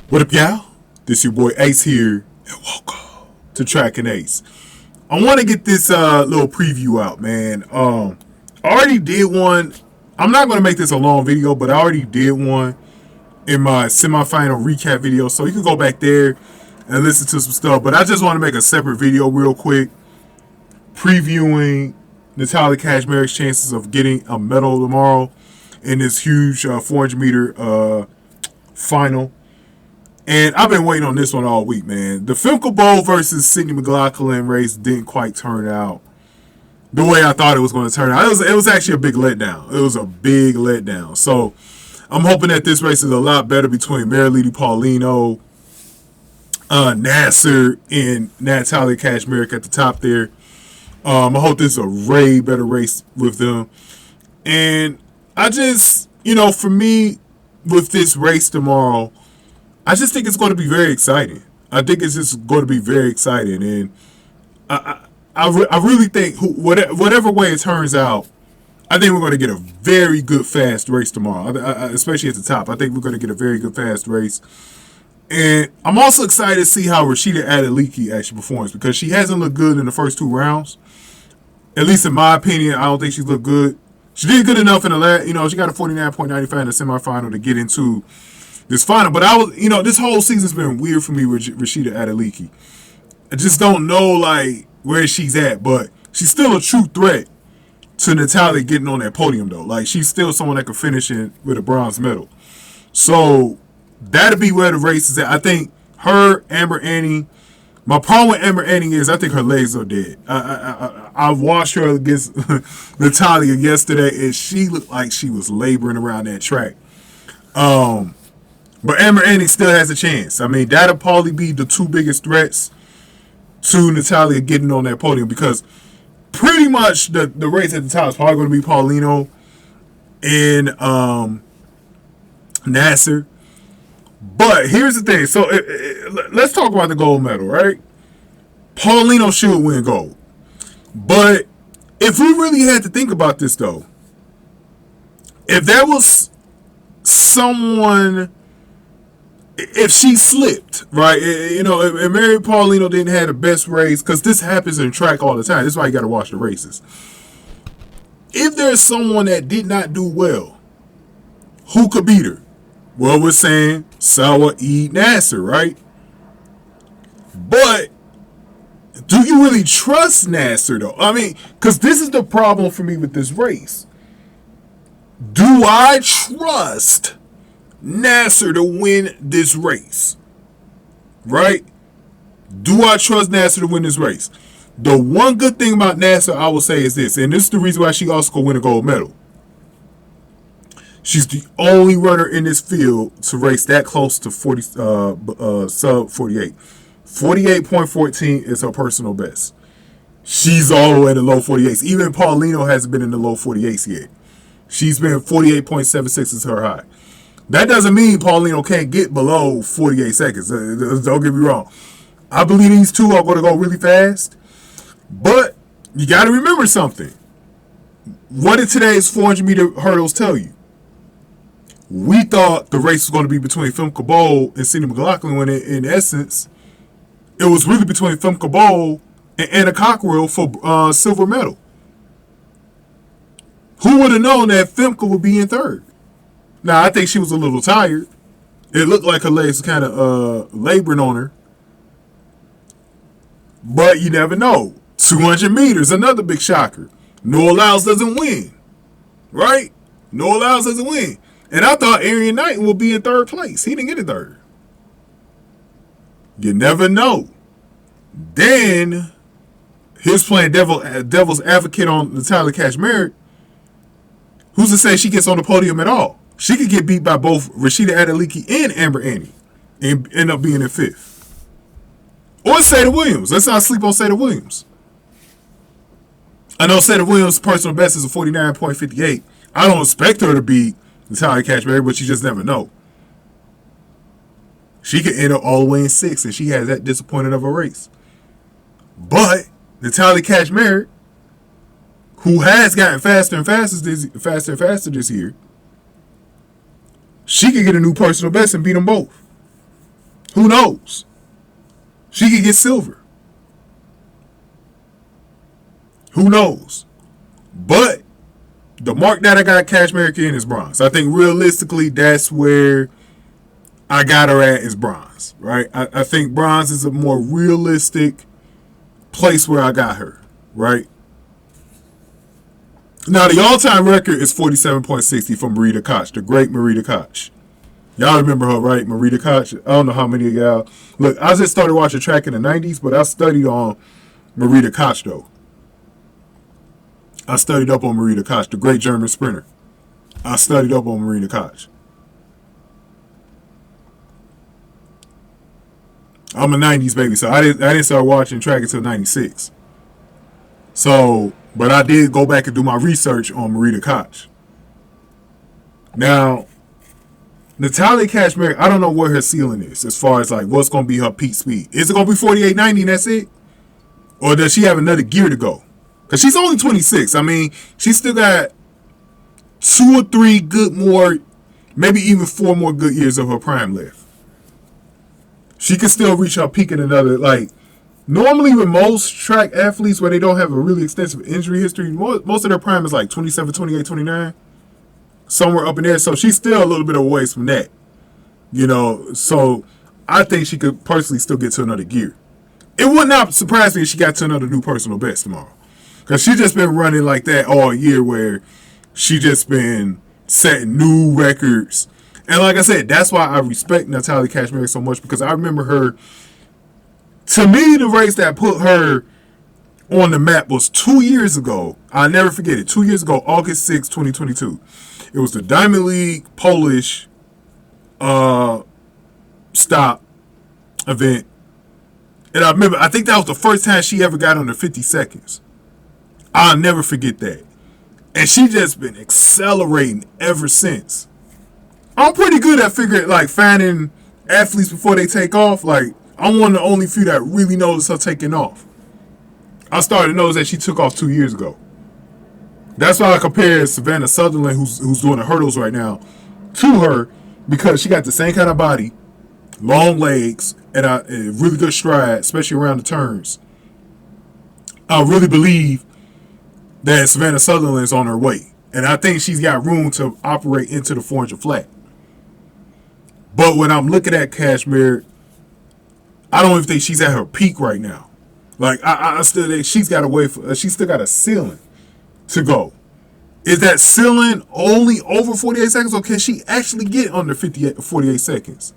What up, y'all? This your boy Ace here, and welcome to Track and Ace. I want to get this little preview out, man. I already did one. I'm not going to make this a long video, but I already did one in my semifinal recap video, so you can go back there and listen to some stuff. But I just want to make a separate video real quick, previewing Natalia Kaczmarek's chances of getting a medal tomorrow in this huge 400-meter final. And I've been waiting on this one all week, man. The Femke Bol versus Sydney McLaughlin race didn't quite turn out the way I thought it was going to turn out. It was actually a big letdown. It was a big letdown. So I'm hoping that this race is a lot better between Marileidy, Paulino, Naser, and Natalia Kaczmarek at the top there. I hope this is a way better race with them. And I just, for me, with this race tomorrow, I just think it's going to be very exciting. I think it's just going to be very exciting. And I really think, whatever way it turns out, I think we're going to get a very good, fast race tomorrow, especially at the top. I think we're going to get a very good, fast race. And I'm also excited to see how Rashida Adaliki actually performs, because she hasn't looked good in the first two rounds. At least in my opinion, I don't think she's looked good. She did good enough in the last, she got a 49.95 in the semifinal to get into this final. But this whole season's been weird for me with Rashida Adaliki. I just don't know, where she's at, but she's still a true threat to Natalia getting on that podium, though. She's still someone that could finish in with a bronze medal. So that'll be where the race is at. I think her, Amber Annie. My problem with Amber Annie is I think her legs are dead. I watched her against Natalia yesterday, and she looked like she was laboring around that track. But Amber Annie still has a chance. I mean, that'll probably be the two biggest threats to Natalia getting on that podium, because pretty much the race at the top is probably going to be Paulino and Naser. But here's the thing. So let's talk about the gold medal, right? Paulino should win gold. But if we really had to think about this, though, if there was someone, if she slipped, right? If Mary Paulino didn't have the best race, because this happens in track all the time. This is why you got to watch the races. If there's someone that did not do well, who could beat her? Well, we're saying Salwa, Naser, right? But do you really trust Naser, though? I mean, because this is the problem for me with this race. Do I trust Naser to win this race? Right? Do I trust Naser to win this race? The one good thing about Naser, I will say, is this, and this is the reason why she also could win a gold medal. She's the only runner in this field to race that close to 40 sub 48. 48.14 is her personal best. She's all the way in the low 48s. Even Paulino hasn't been in the low 48s yet. She's been 48.76 is her high. That doesn't mean Paulino can't get below 48 seconds. Don't get me wrong. I believe these two are going to go really fast. But you got to remember something. What did today's 400-meter hurdles tell you? We thought the race was going to be between Femke Bol and Sydney McLaughlin, when in essence, it was really between Femke Bol and Anna Cockrell for silver medal. Who would have known that Femke would be in third? Now, I think she was a little tired. It looked like her legs kind of laboring on her. But you never know. 200 meters, another big shocker. Noah Lyles doesn't win. Right? Noah Lyles doesn't win. And I thought Arian Knighton would be in third place. He didn't get in third. You never know. Then, here's playing devil's advocate on Natalia Kaczmarek. Who's to say she gets on the podium at all? She could get beat by both Rashida Adaliki and Amber Annie and end up being in fifth. Or Sada Williams. Let's not sleep on Sada Williams. I know Sada Williams' personal best is a 49.58. I don't expect her to beat Natalia Kaczmarek, but you just never know. She could end up all the way in sixth, and she has that disappointed of a race. But Natalia Kaczmarek, who has gotten faster and faster this year, she could get a new personal best and beat them both. Who knows? She could get silver. Who knows? But the mark that I got Kaczmarek in is bronze. I think realistically, that's where I got her at, is bronze, right? I think bronze is a more realistic place where I got her, right? Now, the all-time record is 47.60 from Marileidy Koch, the great Marileidy Koch. Y'all remember her, right? Marileidy Koch. I don't know how many of y'all. Look, I just started watching track in the 90s, but I studied on Marileidy Koch, though. I studied up on Marileidy Koch, the great German sprinter. I studied up on Marileidy Koch. I'm a 90s baby, so I didn't start watching track until 96. So, but I did go back and do my research on Marileidy Koch. Now, Natalia Kaczmarek, I don't know where her ceiling is as far as like what's going to be her peak speed. Is it going to be 48.90 and that's it? Or does she have another gear to go? Because she's only 26. I mean, she's still got 2 or 3 good more, maybe even 4 more good years of her prime left. She can still reach her peak in another, like, normally with most track athletes where they don't have a really extensive injury history, most of their prime is like 27, 28, 29. Somewhere up in there. So she's still a little bit away from that. You know, so I think she could personally still get to another gear. It would not surprise me if she got to another new personal best tomorrow. Because she's just been running like that all year where she just been setting new records. And like I said, that's why I respect Natalia Kaczmarek so much, because I remember her. To me, the race that put her on the map was 2 years ago. I'll never forget it. 2 years ago, August 6, 2022. It was the Diamond League Polish stop event. And I remember, I think that was the first time she ever got under 50 seconds. I'll never forget that. And she just been accelerating ever since. I'm pretty good at finding athletes before they take off. Like, I'm one of the only few that really knows her taking off. I started to notice that she took off 2 years ago. That's why I compare Savannah Sutherland, who's doing the hurdles right now, to her, because she got the same kind of body, long legs, and a really good stride, especially around the turns. I really believe that Savannah Sutherland's on her way. And I think she's got room to operate into the 400 flat. But when I'm looking at Kaczmarek, I don't even think she's at her peak right now. Like, I still think she's got a way she's still got a ceiling to go. Is that ceiling only over 48 seconds, or can she actually get under 48 seconds?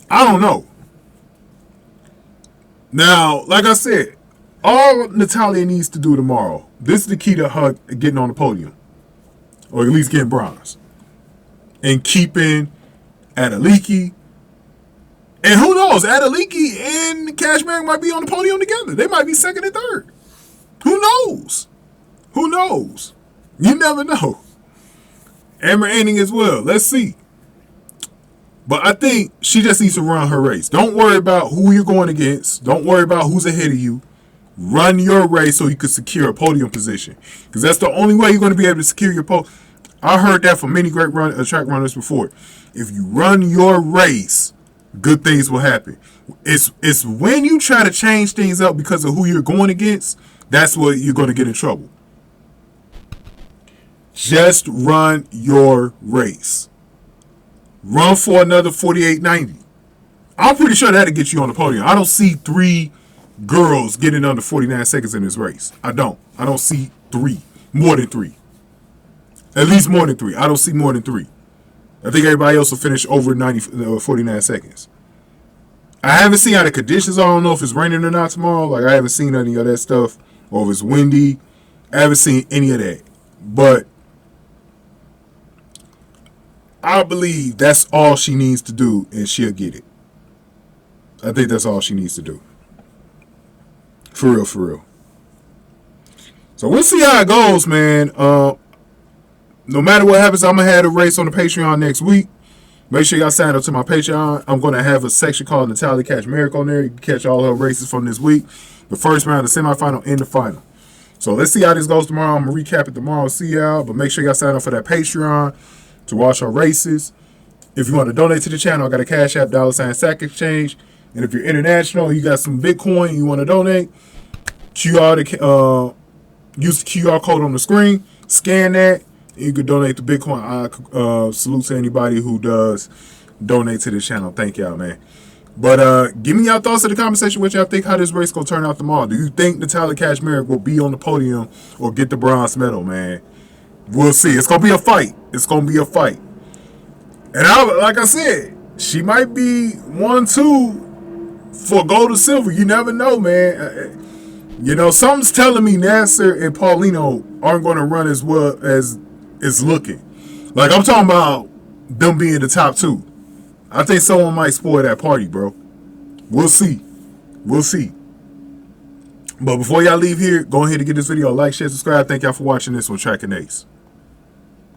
I don't know. Now, like I said, all Natalia needs to do tomorrow, this is the key to her getting on the podium, or at least getting bronze, and keeping Adaliki. And who knows, Adaliki and Kaczmarek might be on the podium together. They might be second and third. Who knows? Who knows? You never know. Amber Anning as well. Let's see. But I think she just needs to run her race. Don't worry about who you're going against. Don't worry about who's ahead of you. Run your race so you can secure a podium position. Because that's the only way you're going to be able to secure your podium. I heard that from many great track runners before. If you run your race, good things will happen. It's when you try to change things up because of who you're going against, that's where you're going to get in trouble. Just run your race. Run for another 48.90. I'm pretty sure that'll get you on the podium. I don't see 3 girls getting under 49 seconds in this race. I don't see 3. More than 3. At least more than 3. I don't see more than 3. I think everybody else will finish over 49 seconds. I haven't seen how the conditions are. I don't know if it's raining or not tomorrow. Like, I haven't seen any of that stuff. Or if it's windy. I haven't seen any of that. But I believe that's all she needs to do, and she'll get it. I think that's all she needs to do. For real, for real. So we'll see how it goes, man. No matter what happens, I'm going to have a race on the Patreon next week. Make sure y'all sign up to my Patreon. I'm going to have a section called Natalia Kaczmarek on there. You can catch all her races from this week. The first round, the semifinal, and the final. So let's see how this goes tomorrow. I'm going to recap it tomorrow. See y'all. But make sure y'all sign up for that Patreon to watch our races. If you want to donate to the channel, I got a Cash App, $Sack Exchange. And if you're international, you got some Bitcoin, you want to donate, use the QR code on the screen, scan that, and you can donate to Bitcoin. I salute to anybody who does donate to this channel. Thank y'all, man. But give me your thoughts in the comment section. What y'all think how this race gonna turn out tomorrow? Do you think Natalia Kaczmarek will be on the podium or get the bronze medal, man? We'll see. It's gonna be a fight. It's gonna be a fight. And like I said, she might be 1-2 for gold or silver. You never know, man. You know, something's telling me Naser and Paulino aren't going to run as well as it's looking. Like, I'm talking about them being the top 2. I think someone might spoil that party, bro. We'll see. We'll see. But before y'all leave here, go ahead and give this video a like, share, subscribe. Thank y'all for watching this on Track and Ace.